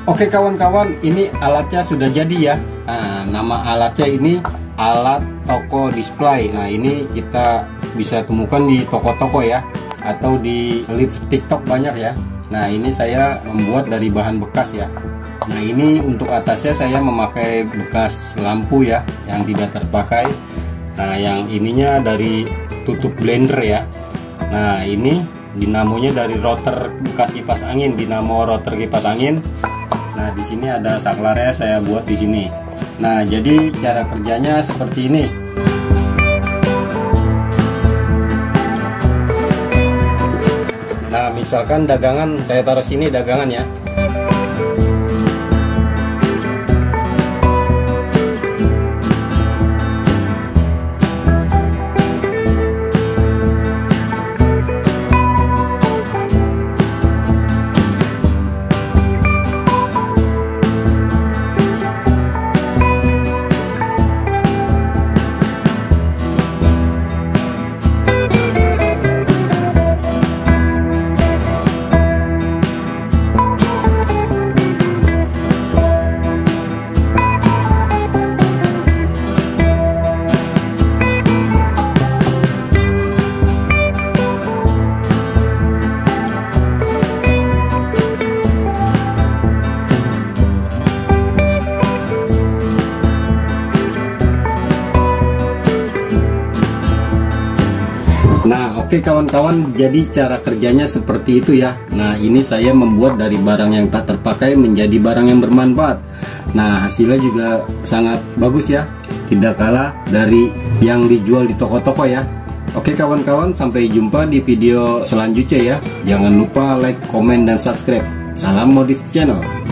Oke kawan-kawan, ini alatnya sudah jadi ya. Nah, nama alatnya ini alat toko display. Nah, ini kita bisa temukan di toko-toko ya, atau di live TikTok banyak ya. Nah, ini saya membuat dari bahan bekas ya. Nah, ini untuk atasnya saya memakai bekas lampu ya, yang tidak terpakai. Nah, yang ininya dari tutup blender ya. Nah, ini dinamonya dari rotor bekas kipas angin, dinamo rotor kipas angin. Nah, di sini ada saklarnya saya buat di sini. Nah, jadi cara kerjanya seperti ini. Nah, misalkan dagangan saya taruh sini dagangan ya. Nah, oke kawan-kawan, jadi cara kerjanya seperti itu ya. Nah, ini saya membuat dari barang yang tak terpakai menjadi barang yang bermanfaat. Nah, hasilnya juga sangat bagus ya, tidak kalah dari yang dijual di toko-toko ya. Oke kawan-kawan, sampai jumpa di video selanjutnya ya. Jangan lupa like, komen, dan subscribe. Salam Modif Channel.